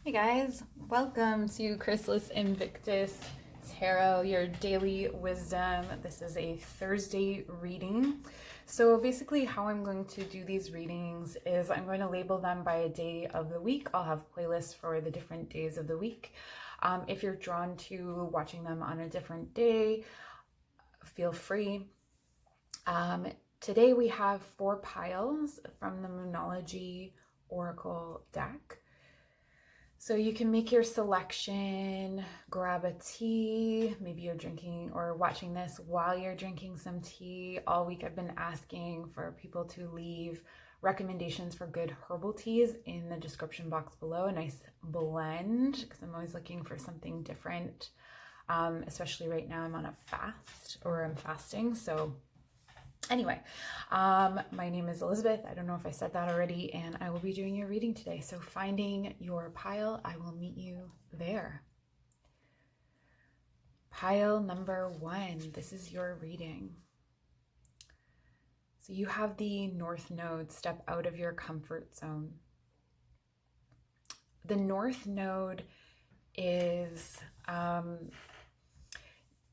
Hey guys, welcome to Chrysalis Invictus Tarot, your daily wisdom. This is a Thursday reading. So basically how I'm going to do these readings is I'm going to label them by a day of the week. I'll have playlists for the different days of the week. If you're drawn to watching them on a different day, feel free. Today we have 4 piles from the Moonology Oracle deck. So you can make your selection, grab a tea, maybe you're drinking or watching this while you're drinking some tea. All week I've been asking for people to leave recommendations for good herbal teas in the description box below, a nice blend, because I'm always looking for something different, especially right now I'm on a fast, or I'm fasting, so anyway, my name is Elizabeth. I don't know if I said that already, and I will be doing your reading today. So finding your pile, I will meet you there. Pile number 1, this is your reading. So you have the North Node, step out of your comfort zone. The North Node is,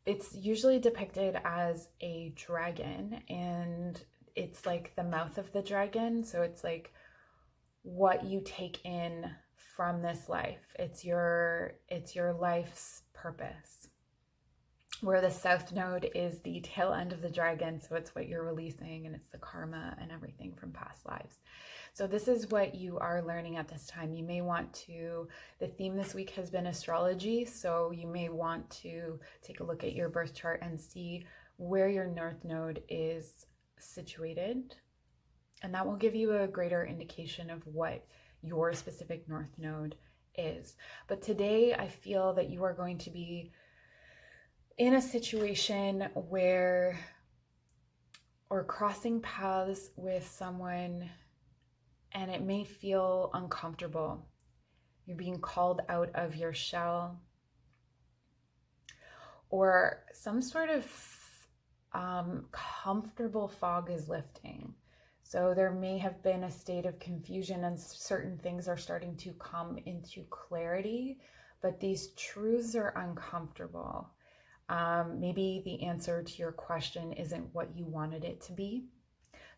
it's usually depicted as a dragon, and it's like the mouth of the dragon. So it's like what you take in from this life. It's your life's purpose. Where the South Node is the tail end of the dragon. So it's what you're releasing, and it's the karma and everything from past lives. So this is what you are learning at this time. You may want to, the theme this week has been astrology, so you may want to take a look at your birth chart and see where your North Node is situated. And that will give you a greater indication of what your specific North Node is. But today I feel that you are going to be in a situation where, or crossing paths with someone, and it may feel uncomfortable. You're being called out of your shell, or some sort of comfortable fog is lifting. So there may have been a state of confusion, and certain things are starting to come into clarity, but these truths are uncomfortable. Maybe the answer to your question isn't what you wanted it to be.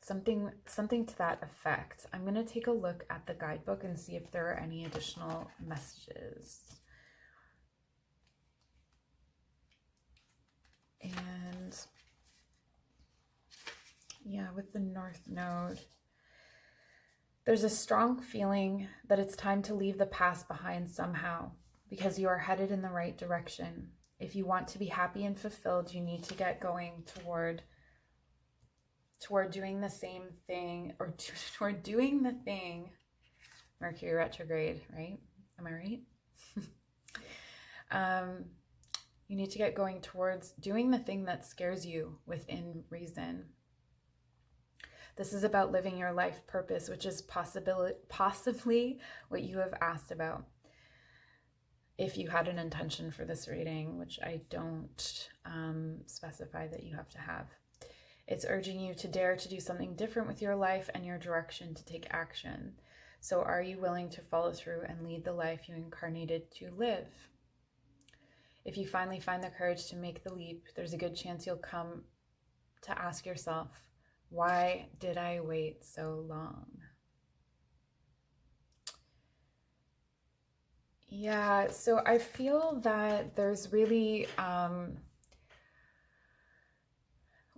Something to that effect. I'm going to take a look at the guidebook and see if there are any additional messages. And yeah, with the North Node, there's a strong feeling that it's time to leave the past behind somehow, because you are headed in the right direction. If you want to be happy and fulfilled, you need to get going toward doing the same thing, or toward doing the thing. Mercury retrograde, right? Am I right? You need to get going towards doing the thing that scares you within reason. This is about living your life purpose, which is possibly what you have asked about. If you had an intention for this reading, which I don't specify that you have to have. It's urging you to dare to do something different with your life and your direction, to take action. So are you willing to follow through and lead the life you incarnated to live? If you finally find the courage to make the leap, there's a good chance you'll come to ask yourself, why did I wait so long? Yeah, so I feel that there's really,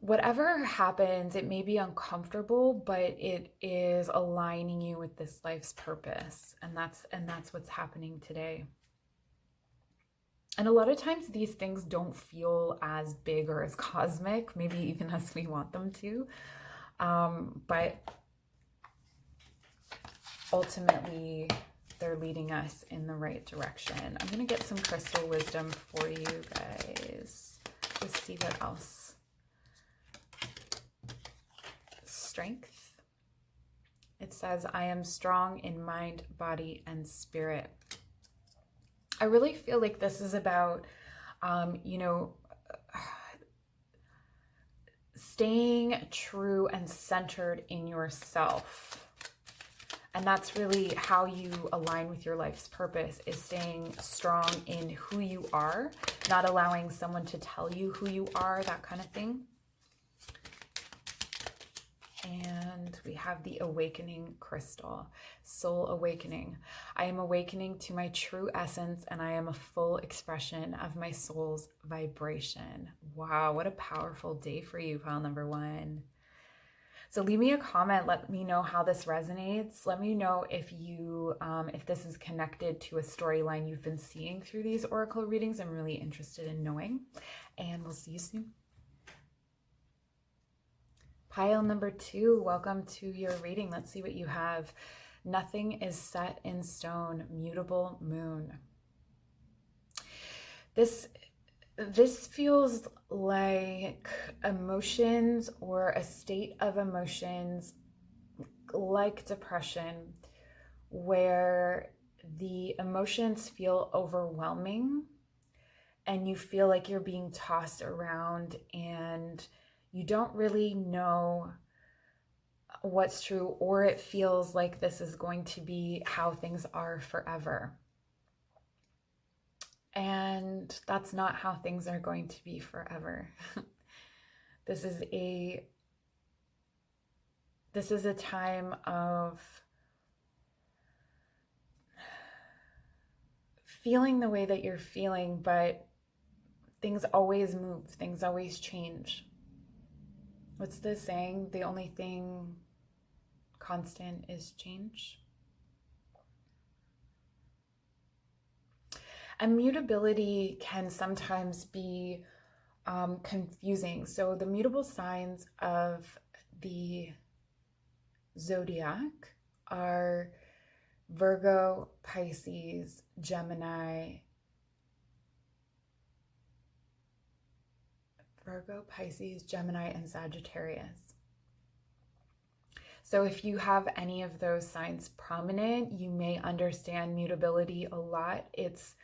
whatever happens, it may be uncomfortable, but it is aligning you with this life's purpose. And that's what's happening today. And a lot of times these things don't feel as big or as cosmic, maybe even as we want them to. But ultimately, they're leading us in the right direction. I'm going to get some crystal wisdom for you guys. Just see what else. Strength. It says, I am strong in mind, body, and spirit. I really feel like this is about, staying true and centered in yourself. And that's really how you align with your life's purpose, is staying strong in who you are, not allowing someone to tell you who you are, that kind of thing. And we have the awakening crystal, soul awakening. I am awakening to my true essence, and I am a full expression of my soul's vibration. Wow, what a powerful day for you, pile number 1. So leave me a comment. Let me know how this resonates. Let me know if you, if this is connected to a storyline you've been seeing through these oracle readings. I'm really interested in knowing, and we'll see you soon. Pile number 2, welcome to your reading. Let's see what you have. Nothing is set in stone, mutable moon. This feels like emotions, or a state of emotions like depression, where the emotions feel overwhelming and you feel like you're being tossed around and you don't really know what's true, or it feels like this is going to be how things are forever. And that's not how things are going to be forever. This is a time of feeling the way that you're feeling, but things always move, things always change. What's the saying? The only thing constant is change. And mutability can sometimes be confusing. So the mutable signs of the zodiac are Virgo, Pisces, Gemini, and Sagittarius. So if you have any of those signs prominent, you may understand mutability a lot. It's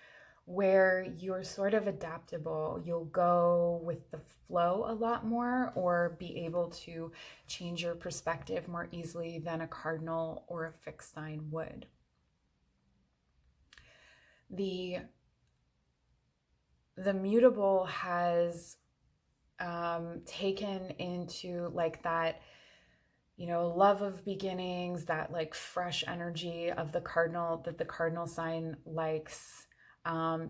where you're sort of adaptable. You'll go with the flow a lot more, or be able to change your perspective more easily than a cardinal or a fixed sign would. The mutable has taken into like that, you know, love of beginnings, that like fresh energy of the cardinal that the cardinal sign likes,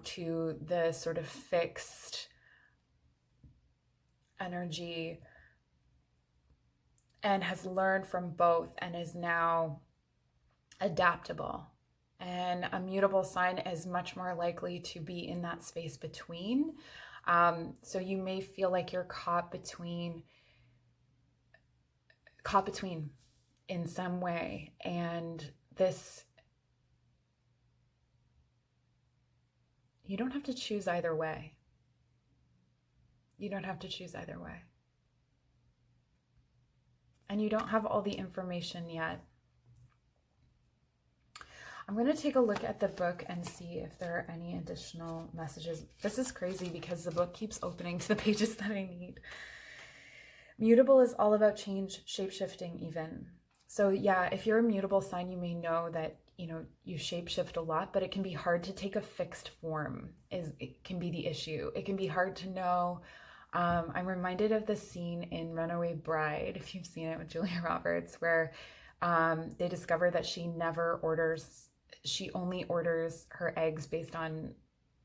to the sort of fixed energy, and has learned from both and is now adaptable. And a mutable sign is much more likely to be in that space between. So you may feel like you're caught between in some way. And this, you don't have to choose either way. You don't have to choose either way. And you don't have all the information yet. I'm going to take a look at the book and see if there are any additional messages. This is crazy because the book keeps opening to the pages that I need. Mutable is all about change, shape-shifting even. So yeah, if you're a mutable sign, you may know that, you know, you shape-shift a lot, but it can be hard to take a fixed form. It can be the issue. It can be hard to know. I'm reminded of the scene in Runaway Bride, if you've seen it, with Julia Roberts, where they discover that she only orders her eggs based on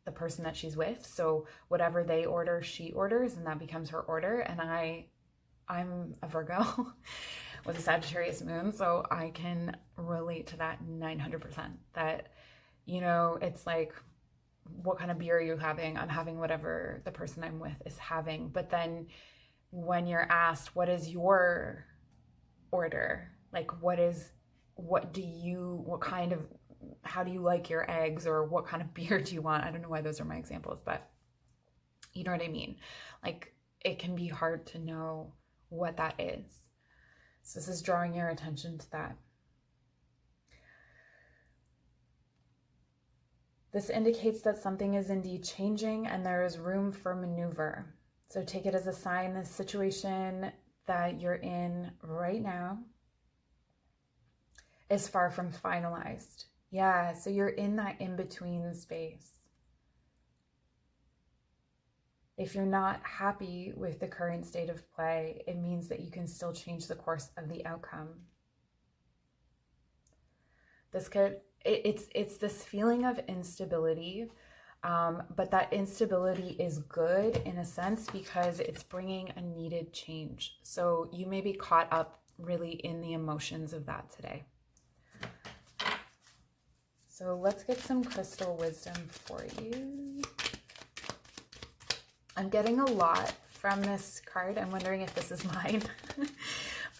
the person that she's with. So whatever they order, she orders, and that becomes her order. And I'm a Virgo with a Sagittarius moon, so I can relate to that 900%. That, you know, it's like, what kind of beer are you having? I'm having whatever the person I'm with is having. But then when you're asked, what is your order? Like, how do you like your eggs, or what kind of beer do you want? I don't know why those are my examples, but you know what I mean? Like, it can be hard to know what that is. So this is drawing your attention to that. This indicates that something is indeed changing and there is room for maneuver. So take it as a sign, the situation that you're in right now is far from finalized. Yeah, so you're in that in-between space. If you're not happy with the current state of play, it means that you can still change the course of the outcome. It's this feeling of instability, but that instability is good in a sense because it's bringing a needed change. So you may be caught up really in the emotions of that today. So let's get some crystal wisdom for you. I'm getting a lot from this card. I'm wondering if this is mine,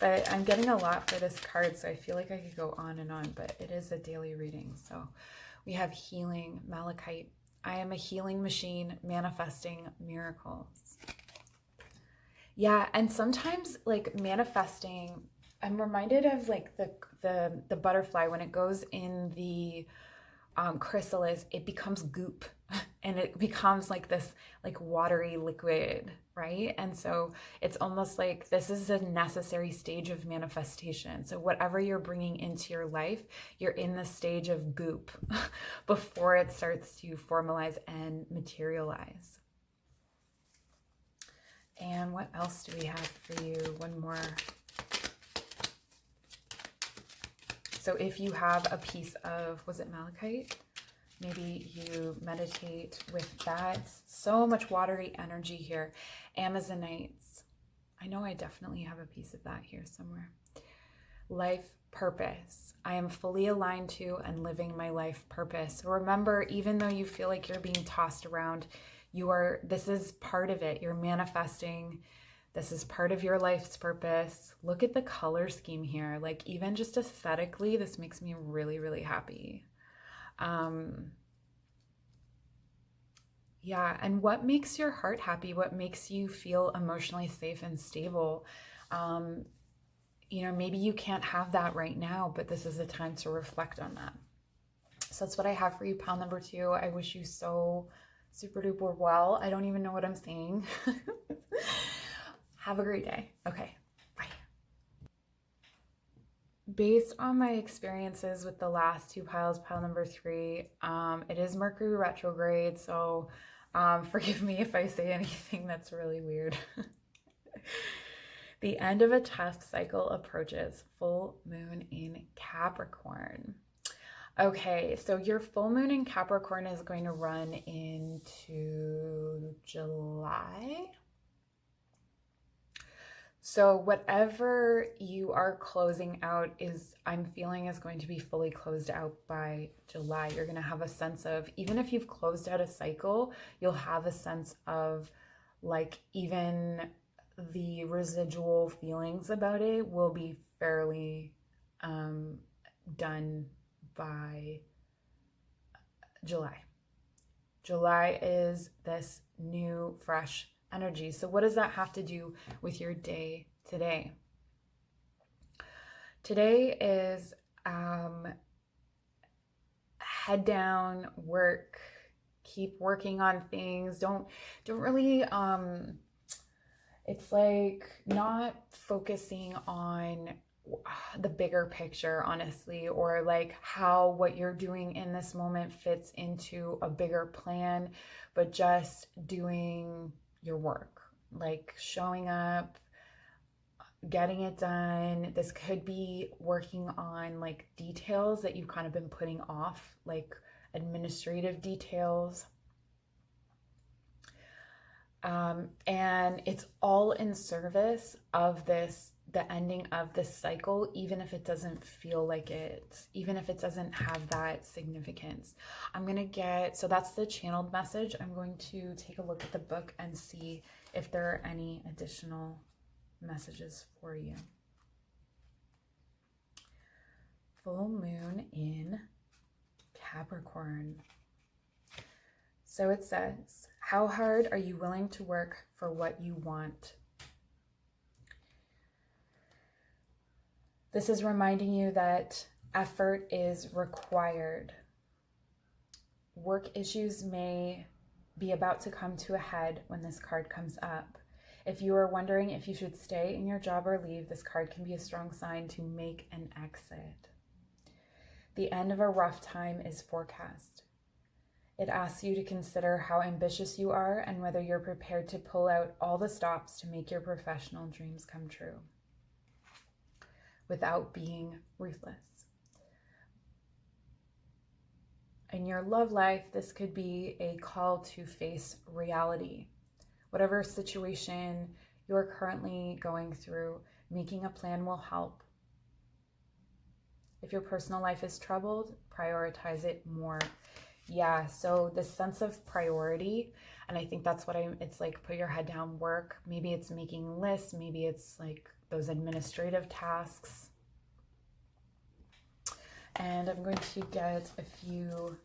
but I'm getting a lot for this card, so I feel like I could go on and on, but it is a daily reading. So we have healing, malachite. I am a healing machine manifesting miracles. Yeah, and sometimes like manifesting, I'm reminded of like the butterfly when it goes in the chrysalis, it becomes goop and it becomes like this like watery liquid, right? And so it's almost like this is a necessary stage of manifestation. So whatever you're bringing into your life, you're in the stage of goop before it starts to formalize and materialize. And what else do we have for you? One more. So if you have a piece of, was it malachite? Maybe you meditate with that. So much watery energy here. Amazonites. I know I definitely have a piece of that here somewhere. Life purpose. I am fully aligned to and living my life purpose. Remember, even though you feel like you're being tossed around, this is part of it. You're manifesting. This is part of your life's purpose. Look at the color scheme here. Like even just aesthetically, this makes me really, really happy. Yeah, and what makes your heart happy? What makes you feel emotionally safe and stable? You know, maybe you can't have that right now, but this is a time to reflect on that. So that's what I have for you, pile number 2. I wish you so super duper well. I don't even know what I'm saying. Have a great day. Okay, bye. Based on my experiences with the last 2 piles, pile number 3, it is Mercury retrograde, so forgive me if I say anything that's really weird. The end of a tough cycle approaches. Full moon in Capricorn. Okay, so your full moon in Capricorn is going to run into July. So whatever you are closing out I'm feeling is going to be fully closed out by July. You're going to have a sense of, even if you've closed out a cycle, you'll have a sense of like even the residual feelings about it will be fairly done by July. July is this new, fresh energy. So what does that have to do with your day today? Today is head down, work, keep working on things. Don't really it's like not focusing on the bigger picture, honestly, or like how what you're doing in this moment fits into a bigger plan, but just doing your work, like showing up, getting it done. This could be working on like details that you've kind of been putting off, like administrative details. And it's all in service of the ending of this cycle, even if it doesn't feel like it, even if it doesn't have that significance. So that's the channeled message. I'm going to take a look at the book and see if there are any additional messages for you. Full moon in Capricorn. So it says, how hard are you willing to work for what you want? This is reminding you that effort is required. Work issues may be about to come to a head when this card comes up. If you are wondering if you should stay in your job or leave, this card can be a strong sign to make an exit. The end of a rough time is forecast. It asks you to consider how ambitious you are and whether you're prepared to pull out all the stops to make your professional dreams come true without being ruthless. In your love life, this could be a call to face reality. Whatever situation you're currently going through, making a plan will help. If your personal life is troubled, prioritize it more. Yeah, so this sense of priority, and I think that's what it's like, put your head down, work. Maybe it's making lists, maybe it's like those administrative tasks. And I'm going to get a few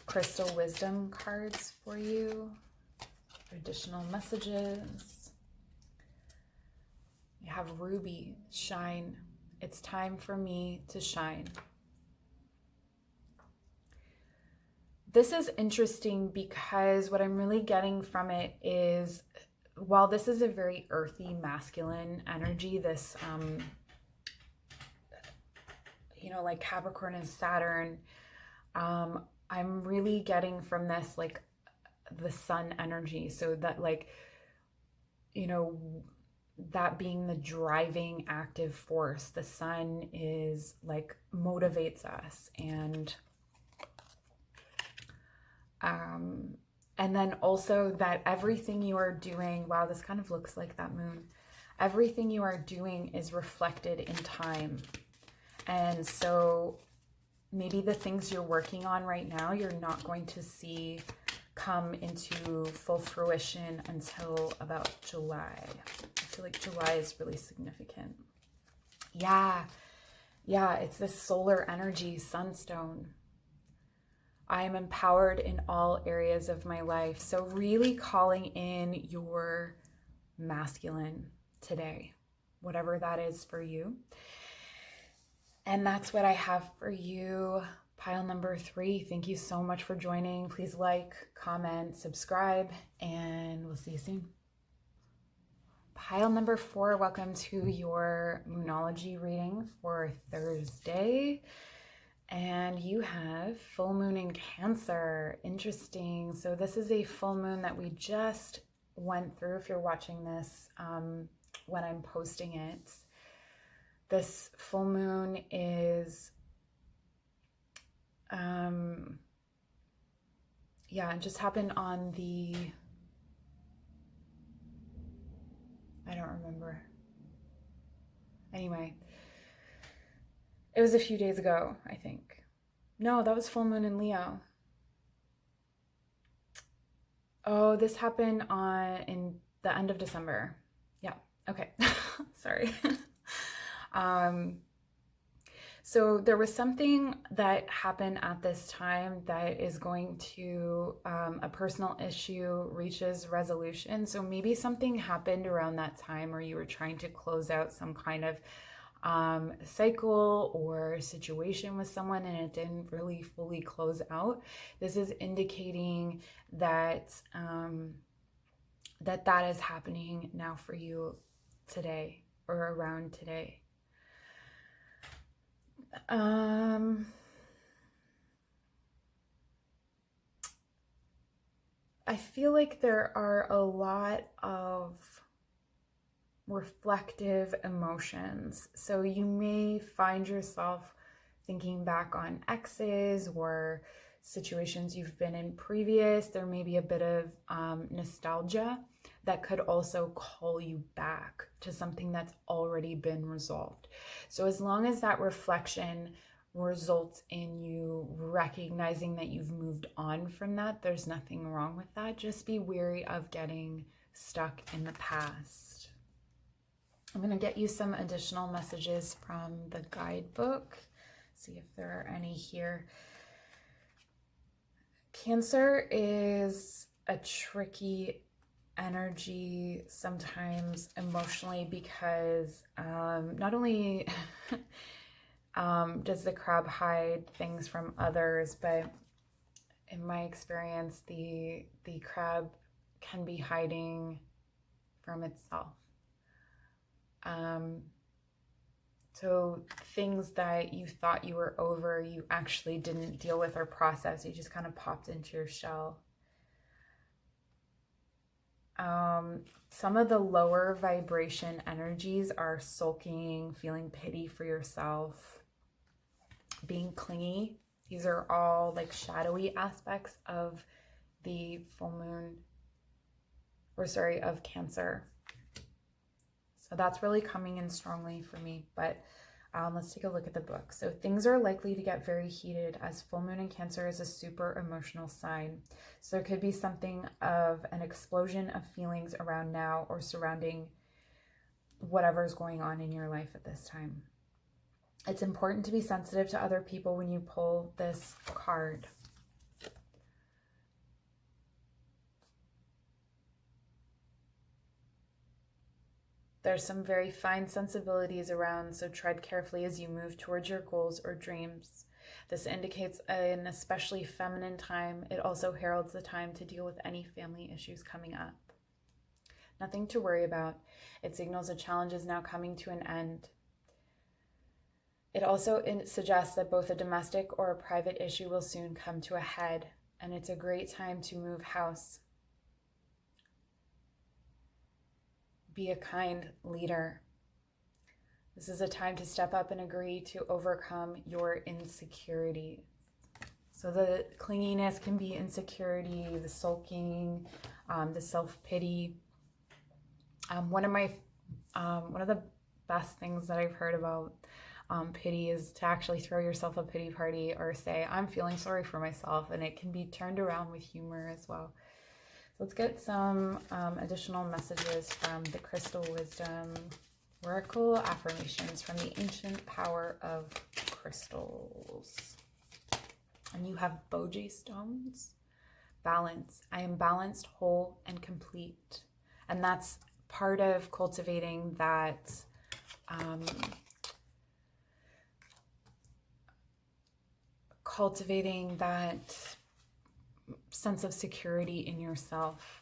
crystal wisdom cards for you, additional messages. You have Ruby, shine. It's time for me to shine. This is interesting because what I'm really getting from it is, while this is a very earthy, masculine energy, this, like Capricorn and Saturn, I'm really getting from this, like, the sun energy. So that, like, that being the driving active force, the sun is like motivates us, and then also that everything you are doing, wow, this kind of looks like that moon, everything you are doing is reflected in time. And so maybe the things you're working on right now, you're not going to see come into full fruition until about July. I feel like July is really significant. Yeah, it's this solar energy, sunstone. I am empowered in all areas of my life. So really calling in your masculine today, whatever that is for you. And that's what I have for you. Pile number 3. Thank you so much for joining. Please like, comment, subscribe, and we'll see you soon. Pile number 4, welcome to your Moonology reading for Thursday. And you have full moon in Cancer. Interesting. So this is a full moon that we just went through. If you're watching this when I'm posting it, this full moon is, it just happened on the, I don't remember. Anyway, it was a few days ago, I think. No, that was full moon in Leo. Oh, this happened in the end of December. Yeah, okay. Sorry. So there was something that happened at this time that is going to, a personal issue reaches resolution. So maybe something happened around that time, or you were trying to close out some kind of cycle or situation with someone and it didn't really fully close out. This is indicating that that is happening now for you today or around today. I feel like there are a lot of reflective emotions. So you may find yourself thinking back on exes or situations you've been in previous. There may be a bit of nostalgia that could also call you back to something that's already been resolved. So as long as that reflection results in you recognizing that you've moved on from that, there's nothing wrong with that. Just be wary of getting stuck in the past. I'm going to get you some additional messages from the guidebook. See if there are any here. Cancer is a tricky energy sometimes emotionally because not only does the crab hide things from others, but in my experience, the crab can be hiding from itself. So things that you thought you were over, you actually didn't deal with or process. You just kind of popped into your shell. Some of the lower vibration energies are sulking, feeling pity for yourself, being clingy. These are all like shadowy aspects of the full moon, of Cancer. So that's really coming in strongly for me. But let's take a look at the book. So things are likely to get very heated as full moon in Cancer is a super emotional sign. So there could be something of an explosion of feelings around now or surrounding whatever's going on in your life at this time. It's important to be sensitive to other people when you pull this card. There's some very fine sensibilities around, so tread carefully as you move towards your goals or dreams. This indicates an especially feminine time. It also heralds the time to deal with any family issues coming up. Nothing to worry about. It signals a challenge is now coming to an end. It also suggests that both a domestic or a private issue will soon come to a head, and it's a great time to move house. Be a kind leader. This is a time to step up and agree to overcome your insecurities. So the clinginess can be insecurity, the sulking, the self-pity. One of the best things that I've heard about pity is to actually throw yourself a pity party or say, I'm feeling sorry for myself, and it can be turned around with humor as well. So let's get some additional messages from the Crystal Wisdom Oracle affirmations from the ancient power of crystals. And you have Boji stones. Balance. I am balanced, whole, and complete. And that's part of cultivating that sense of security in yourself.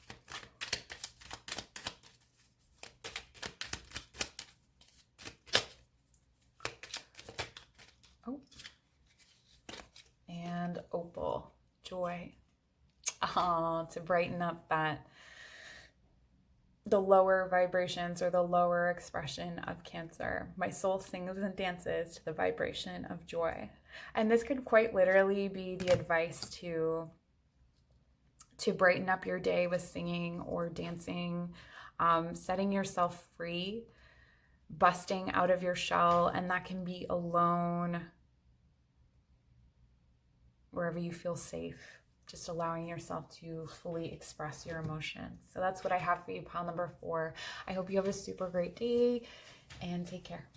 Oh, and opal, joy. To brighten up the lower vibrations or the lower expression of Cancer. My soul sings and dances to the vibration of joy. And this could quite literally be the advice to brighten up your day with singing or dancing, setting yourself free, busting out of your shell, and that can be alone, wherever you feel safe, just allowing yourself to fully express your emotions. So that's what I have for you, pile number 4. I hope you have a super great day, and take care.